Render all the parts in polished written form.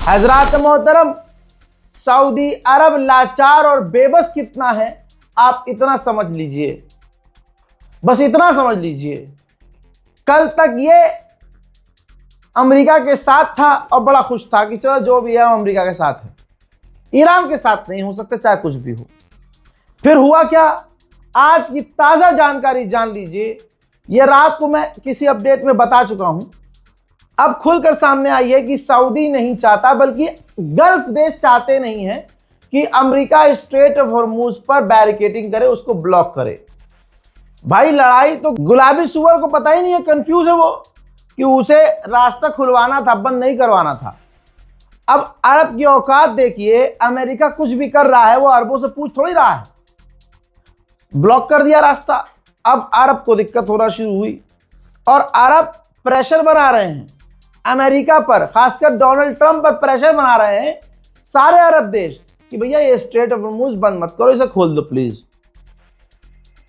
हजरात मोहतरम, सऊदी अरब लाचार और बेबस कितना है आप इतना समझ लीजिए, बस इतना समझ लीजिए। कल तक ये अमेरिका के साथ था और बड़ा खुश था कि चलो जो भी है अमेरिका के साथ है, ईरान के साथ नहीं हो सकता चाहे कुछ भी हो। फिर हुआ क्या, आज की ताजा जानकारी जान लीजिए। यह रात को मैं किसी अपडेट में बता चुका हूं, अब खुलकर सामने आई है कि सऊदी नहीं चाहता बल्कि गल्फ देश चाहते नहीं हैं कि अमेरिका स्ट्रेट ऑफ हॉर्मूज पर बैरिकेडिंग करे, उसको ब्लॉक करे। भाई लड़ाई तो गुलाबी सुअर को पता ही नहीं है, कंफ्यूज है वो कि उसे रास्ता खुलवाना था, बंद नहीं करवाना था। अब अरब की औकात देखिए, अमेरिका कुछ भी कर रहा है वो अरबों से पूछ थोड़ी रहा है, ब्लॉक कर दिया रास्ता। अब अरब को दिक्कत होना शुरू हुई और अरब प्रेशर बना रहे हैं अमेरिका पर, खासकर डोनाल्ड ट्रंप पर प्रेशर बना रहे हैं सारे अरब देश कि भैया ये स्ट्रेट ऑफ हॉर्मूज बंद मत करो, इसे खोल दो प्लीज।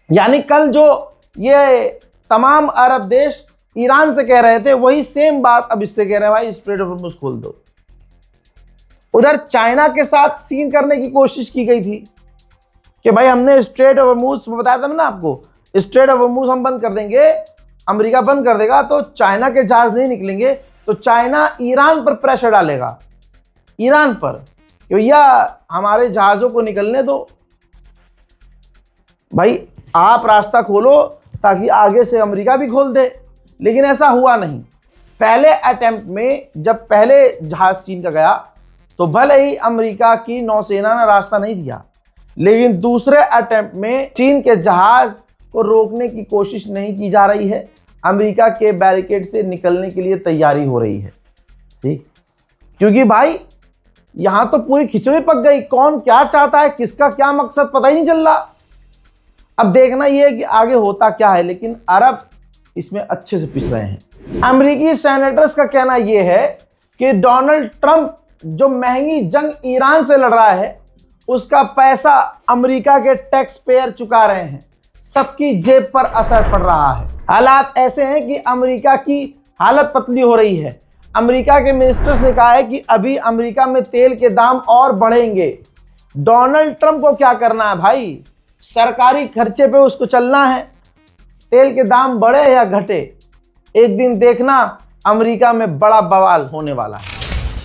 यानी कल जो ये तमाम अरब देश ईरान से कह रहे थे वही सेम बात अब इससे कह रहे हैं, भाई स्ट्रेट ऑफ हॉर्मूज खोल दो। उधर चाइना के साथ सीन करने की कोशिश की गई थी कि भाई हमने स्ट्रेट ऑफ हॉर्मूज बताया था ना आपको, स्ट्रेट ऑफ हॉर्मूज हम बंद कर देंगे, अमेरिका बंद कर देगा तो चाइना के जहाज नहीं निकलेंगे, तो चाइना ईरान पर प्रेशर डालेगा, ईरान पर कि भैया हमारे जहाज़ों को निकलने दो, भाई आप रास्ता खोलो ताकि आगे से अमेरिका भी खोल दे। लेकिन ऐसा हुआ नहीं। पहले अटेम्प्ट में जब पहले जहाज चीन का गया तो भले ही अमेरिका की नौसेना ने रास्ता नहीं दिया, लेकिन दूसरे अटेम्प्ट में चीन के जहाज को रोकने की कोशिश नहीं की जा रही है, अमेरिका के बैरिकेड से निकलने के लिए तैयारी हो रही है। ठीक, क्योंकि भाई यहां तो पूरी खिचड़ी पक गई, कौन क्या चाहता है, किसका क्या मकसद पता ही नहीं चल रहा। अब देखना यह है कि आगे होता क्या है, लेकिन अरब इसमें अच्छे से पिस रहे हैं। अमेरिकी सेनेटर्स का कहना यह है कि डोनाल्ड ट्रंप जो महंगी जंग ईरान से लड़ रहा है उसका पैसा अमेरिका के टैक्स पेयर चुका रहे हैं, सबकी जेब पर असर पड़ रहा है। हालात ऐसे हैं कि अमेरिका की हालत पतली हो रही है। अमेरिका के मिनिस्टर्स ने कहा है कि अभी अमेरिका में तेल के दाम और बढ़ेंगे। डोनाल्ड ट्रंप को क्या करना है भाई, सरकारी खर्चे पे उसको चलना है, तेल के दाम बढ़े या घटे, एक दिन देखना अमेरिका में बड़ा बवाल होने वाला है।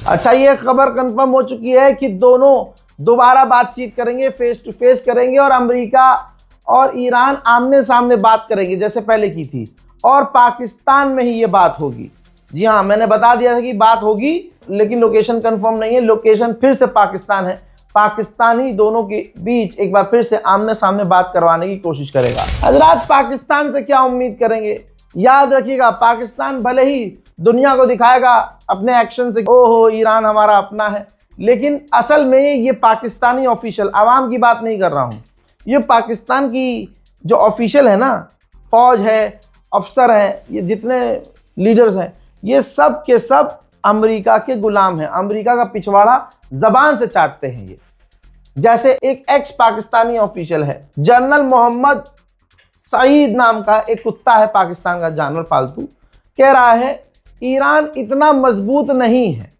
अच्छा, ये खबर कंफर्म हो चुकी है कि दोनों दोबारा बातचीत करेंगे, फेस टू फेस करेंगे और अमेरिका और ईरान आमने सामने बात करेंगे जैसे पहले की थी, और पाकिस्तान में ही ये बात होगी। जी हाँ, मैंने बता दिया था कि बात होगी, लेकिन लोकेशन कंफर्म नहीं है, लोकेशन फिर से पाकिस्तान है। पाकिस्तान ही दोनों के बीच एक बार फिर से आमने सामने बात करवाने की कोशिश करेगा। हजरात, पाकिस्तान से क्या उम्मीद करेंगे, याद रखिएगा पाकिस्तान भले ही दुनिया को दिखाएगा अपने एक्शन से ओहो ईरान हमारा अपना है, लेकिन असल में ये पाकिस्तानी ऑफिशियल, आवाम की बात नहीं कर रहा हूँ, ये पाकिस्तान की जो ऑफिशियल है ना, फौज है, अफसर हैं, ये जितने लीडर्स हैं, ये सब के सब अमेरिका के गुलाम हैं, अमेरिका का पिछवाड़ा जबान से चाटते हैं। ये जैसे एक एक्स पाकिस्तानी ऑफिशियल है, जनरल मोहम्मद सईद नाम का एक कुत्ता है पाकिस्तान का जानवर पालतू, कह रहा है ईरान इतना मजबूत नहीं है,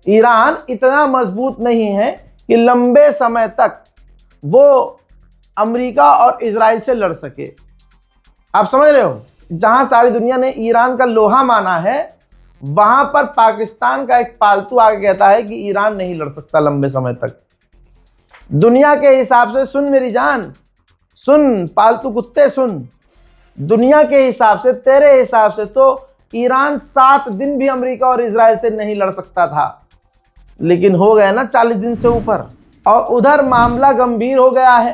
ईरान इतना मजबूत नहीं है कि लंबे समय तक वो अमेरिका और इजराइल से लड़ सके। आप समझ रहे हो, जहां सारी दुनिया ने ईरान का लोहा माना है, वहां पर पाकिस्तान का एक पालतू आके कहता है कि ईरान नहीं लड़ सकता लंबे समय तक। दुनिया के हिसाब से, सुन मेरी जान, सुन पालतू कुत्ते सुन, दुनिया के हिसाब से, तेरे हिसाब से तो ईरान 7 दिन भी अमेरिका और इजराइल से नहीं लड़ सकता था, लेकिन हो गया ना 40 दिन से ऊपर। और उधर मामला गंभीर हो गया है।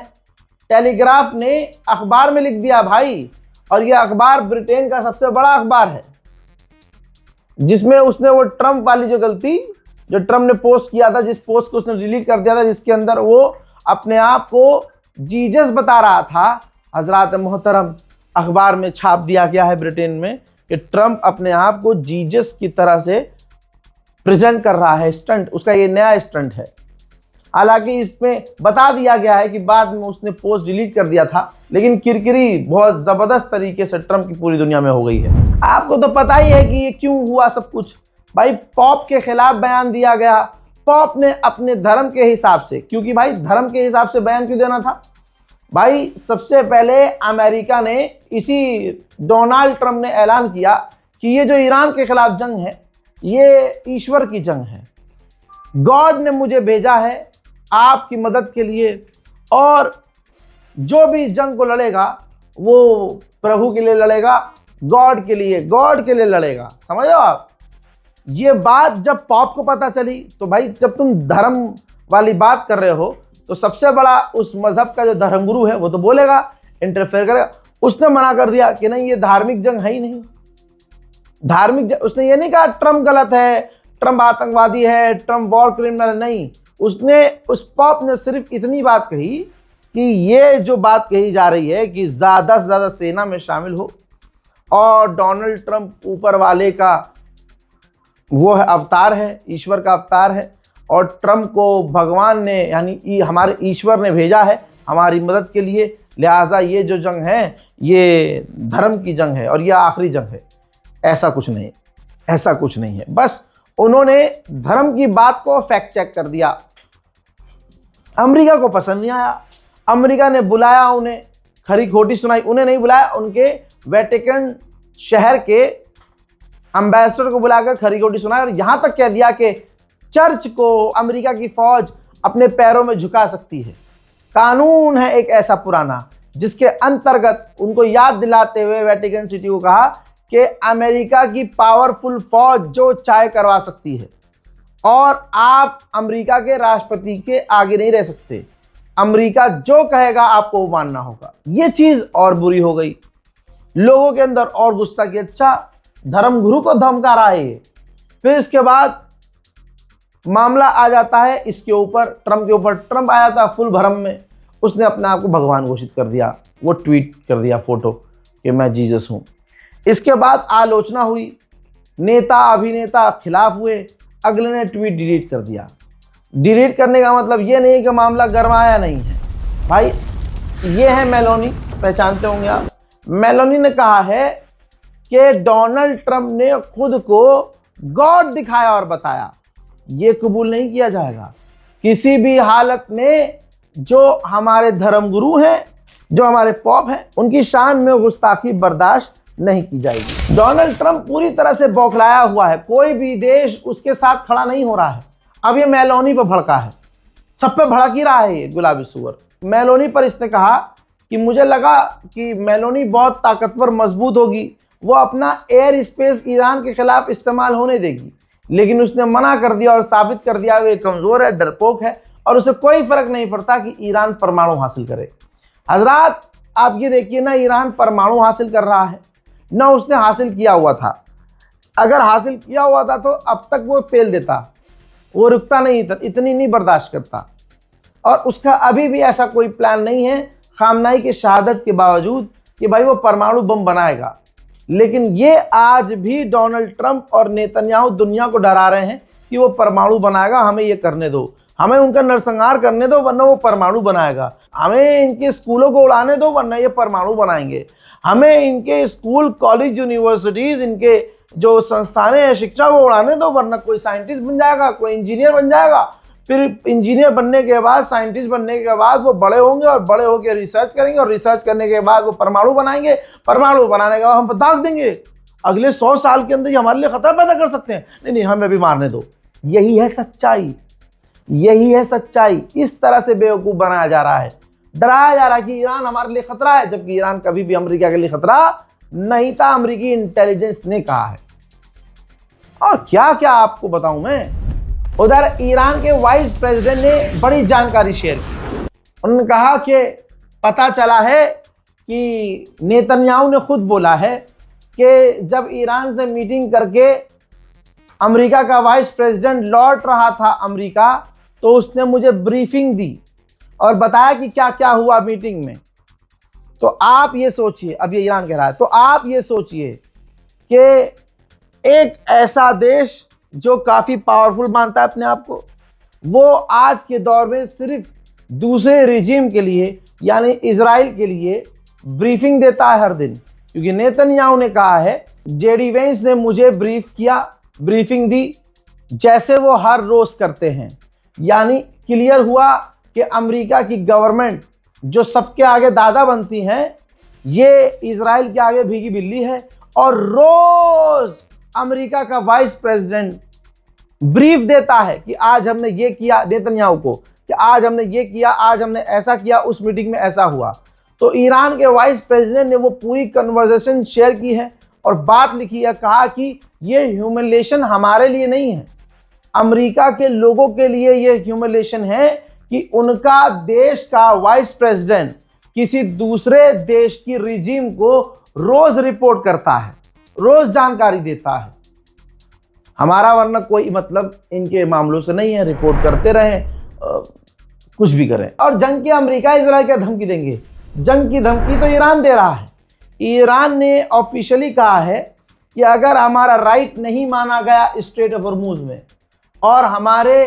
टेलीग्राफ ने अखबार में लिख दिया भाई, और यह अखबार ब्रिटेन का सबसे बड़ा अखबार है, जिसमें उसने वो ट्रंप वाली जो गलती, जो ट्रंप ने पोस्ट किया था, जिस पोस्ट को उसने डिलीट कर दिया था, जिसके अंदर वो अपने आप को जीजस बता रहा था, हजरात मोहतरम अखबार में छाप दिया गया है ब्रिटेन में कि ट्रंप अपने आप को जीजस की तरह से प्रेजेंट कर रहा है। स्टंट, उसका ये नया स्टंट है। हालांकि इसमें बता दिया गया है कि बाद में उसने पोस्ट डिलीट कर दिया था, लेकिन किरकिरी बहुत ज़बरदस्त तरीके से ट्रंप की पूरी दुनिया में हो गई है। आपको तो पता ही है कि ये क्यों हुआ सब कुछ। भाई पॉप के खिलाफ बयान दिया गया। पॉप ने अपने धर्म के हिसाब से, क्योंकि भाई धर्म के हिसाब से बयान क्यों देना था भाई, सबसे पहले अमेरिका ने, इसी डोनाल्ड ट्रंप ने ऐलान किया कि ये जो ईरान के खिलाफ जंग है ये ईश्वर की जंग है, गॉड ने मुझे भेजा है आपकी मदद के लिए, और जो भी जंग को लड़ेगा वो प्रभु के लिए लड़ेगा, गॉड के लिए लड़ेगा। समझ लो आप। ये बात जब पॉप को पता चली तो भाई जब तुम धर्म वाली बात कर रहे हो तो सबसे बड़ा उस मजहब का जो धर्मगुरु है वो तो बोलेगा, इंटरफेयर करेगा। उसने मना कर दिया कि नहीं ये धार्मिक जंग है ही नहीं। धार्मिक जंग, उसने ये नहीं कहा ट्रम्प गलत है, ट्रम्प आतंकवादी है, ट्रम्प वॉर क्रिमिनल है, नहीं। उसने, उस पॉप ने सिर्फ इतनी बात कही कि ये जो बात कही जा रही है कि ज़्यादा से ज़्यादा सेना में शामिल हो, और डोनाल्ड ट्रंप ऊपर वाले का वो है, अवतार है, ईश्वर का अवतार है, और ट्रंप को भगवान ने यानी हमारे ईश्वर ने भेजा है हमारी मदद के लिए, लिहाजा ये जो जंग है ये धर्म की जंग है और ये आखिरी जंग है। ऐसा कुछ नहीं, ऐसा कुछ नहीं है। बस उन्होंने धर्म की बात को फैक्ट चेक कर दिया। अमेरिका को पसंद नहीं आया, अमेरिका ने बुलाया उन्हें, खरी खोटी सुनाई, उन्हें नहीं बुलाया, उनके वेटिकन शहर के एम्बेसडर को बुलाकर खरी खोटी सुनाई, और यहां तक कह दिया कि चर्च को अमेरिका की फौज अपने पैरों में झुका सकती है। कानून है एक ऐसा पुराना जिसके अंतर्गत उनको याद दिलाते हुए वेटिकन सिटी को कहा कि अमेरिका की पावरफुल फौज जो चाहे करवा सकती है, और आप अमेरिका के राष्ट्रपति के आगे नहीं रह सकते। अमेरिका जो कहेगा आपको वो मानना होगा। ये चीज और बुरी हो गई, लोगों के अंदर और गुस्सा कि अच्छा धर्मगुरु को धमका रहा है ये। फिर इसके बाद मामला आ जाता है इसके ऊपर, ट्रंप के ऊपर। ट्रंप आया था फुल भरम में, उसने अपने आप को भगवान घोषित कर दिया, वो ट्वीट कर दिया फोटो कि मैं जीसस हूं। इसके बाद आलोचना हुई, नेता अभिनेता खिलाफ हुए, अगले ने ट्वीट डिलीट कर दिया। डिलीट करने का मतलब ये नहीं कि मामला गरमाया नहीं है भाई। ये है मेलोनी, पहचानते होंगे आप। मेलोनी ने कहा है कि डोनाल्ड ट्रंप ने खुद को गॉड दिखाया और बताया। ये कबूल नहीं किया जाएगा किसी भी हालत में। जो हमारे धर्मगुरु हैं, जो हमारे पॉप हैं, उनकी शान में गुस्ताखी बर्दाश्त नहीं की जाएगी। डोनाल्ड ट्रंप पूरी तरह से बौखलाया हुआ है, कोई भी देश उसके साथ खड़ा नहीं हो रहा है। अब ये मेलोनी पर भड़का है, सब पे भड़क ही रहा है ये गुलाबी सुअर। मेलोनी पर इसने कहा कि मुझे लगा कि मेलोनी बहुत ताकतवर मजबूत होगी, वो अपना एयर स्पेस ईरान के खिलाफ इस्तेमाल होने देगी, लेकिन उसने मना कर दिया और साबित कर दिया वो कमज़ोर है, डरपोक है, और उसे कोई फर्क नहीं पड़ता कि ईरान परमाणु हासिल करे। हजरात आप ये देखिए ना, ईरान परमाणु हासिल कर रहा है, ना उसने हासिल किया हुआ था। अगर हासिल किया हुआ था तो अब तक वो पेल देता, वो रुकता नहीं, इतनी नहीं बर्दाश्त करता। और उसका अभी भी ऐसा कोई प्लान नहीं है, खामनाई की शहादत के बावजूद, कि भाई वो परमाणु बम बनाएगा। लेकिन ये आज भी डोनाल्ड ट्रंप और नेतन्याहू दुनिया को डरा रहे हैं कि वो परमाणु बनाएगा, हमें ये करने दो, हमें उनका नरसंहार करने दो वरना वो परमाणु बनाएगा, हमें इनके स्कूलों को उड़ाने दो वरना ये परमाणु बनाएंगे, हमें इनके स्कूल कॉलेज यूनिवर्सिटीज, इनके जो संस्थानें हैं शिक्षा को उड़ाने दो वरना कोई साइंटिस्ट बन जाएगा, कोई इंजीनियर बन जाएगा। फिर इंजीनियर बनने के बाद, साइंटिस्ट बनने के बाद वो बड़े होंगे और बड़े होकर रिसर्च करेंगे, और रिसर्च करने के बाद वो परमाणु बनाएंगे, परमाणु बनाने के बाद हम बता देंगे अगले 100 साल के अंदर ये हमारे लिए खतरा पैदा कर सकते हैं, नहीं नहीं हमें भी मारने दो। यही है सच्चाई, यही है सच्चाई। इस तरह से बेवकूफ़ बनाया जा रहा है, डराया जा रहा है कि ईरान हमारे लिए खतरा है, जबकि ईरान कभी भी अमेरिका के लिए खतरा नहीं था, अमेरिकी इंटेलिजेंस ने कहा है। और क्या क्या आपको बताऊं मैं। उधर ईरान के वाइस प्रेसिडेंट ने बड़ी जानकारी शेयर की। उन्होंने कहा कि पता चला है कि नेतन्याहू ने खुद बोला है कि जब ईरान से मीटिंग करके अमेरिका का वाइस प्रेसिडेंट लौट रहा था अमेरिका, तो उसने मुझे ब्रीफिंग दी और बताया कि क्या क्या हुआ मीटिंग में। तो आप ये सोचिए, अब ये ईरान कह रहा है, तो आप ये सोचिए कि एक ऐसा देश जो काफ़ी पावरफुल मानता है अपने आप को, वो आज के दौर में सिर्फ दूसरे रिजीम के लिए यानी इजराइल के लिए ब्रीफिंग देता है हर दिन। क्योंकि नेतन्याहू ने कहा है, जेडी वेंस ने मुझे ब्रीफ किया ब्रीफिंग दी जैसे वो हर रोज करते हैं। यानी क्लियर हुआ कि अमेरिका की गवर्नमेंट जो सबके आगे दादा बनती हैं, ये इजराइल के आगे भीगी बिल्ली है। और रोज अमेरिका का वाइस प्रेसिडेंट ब्रीफ देता है कि आज हमने ये किया, नेतन्याहू को, कि आज हमने ये किया, आज हमने ऐसा किया, उस मीटिंग में ऐसा हुआ। तो ईरान के वाइस प्रेसिडेंट ने वो पूरी कन्वर्सेशन शेयर की है और बात लिखी है, कहा कि ये ह्यूमिलिएशन हमारे लिए नहीं है, अमेरिका के लोगों के लिए ये ह्यूमिलिएशन है कि उनका देश का वाइस प्रेसिडेंट किसी दूसरे देश की रिजीम को रोज रिपोर्ट करता है, रोज जानकारी देता है। हमारा वरना कोई मतलब इनके मामलों से नहीं है, रिपोर्ट करते रहें, कुछ भी करें। और जंग की अमेरिका इजराइल क्या धमकी देंगे? जंग की धमकी तो ईरान दे रहा है। ईरान ने ऑफिशियली कहा है कि अगर हमारा राइट नहीं माना गया स्ट्रेट ऑफ हॉर्मुज में और हमारे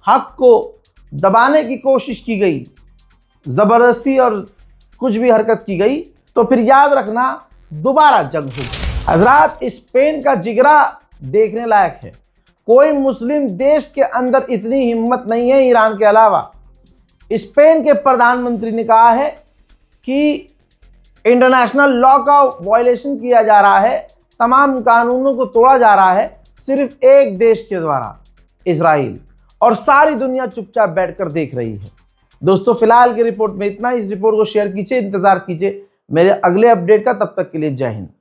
हक को दबाने की कोशिश की गई, ज़बरदस्ती और कुछ भी हरकत की गई, तो फिर याद रखना दोबारा जंग होगी। हजरात, स्पेन का जिगरा देखने लायक है। कोई मुस्लिम देश के अंदर इतनी हिम्मत नहीं है ईरान के अलावा। स्पेन के प्रधानमंत्री ने कहा है कि इंटरनेशनल लॉ का वायलेशन किया जा रहा है, तमाम कानूनों को तोड़ा जा रहा है सिर्फ एक देश के द्वारा, इजराइल, और सारी दुनिया चुपचाप बैठकर देख रही है। दोस्तों, फिलहाल की रिपोर्ट में इतना। इस रिपोर्ट को शेयर कीजिए, इंतजार कीजिए मेरे अगले अपडेट का। तब तक के लिए जय हिंद।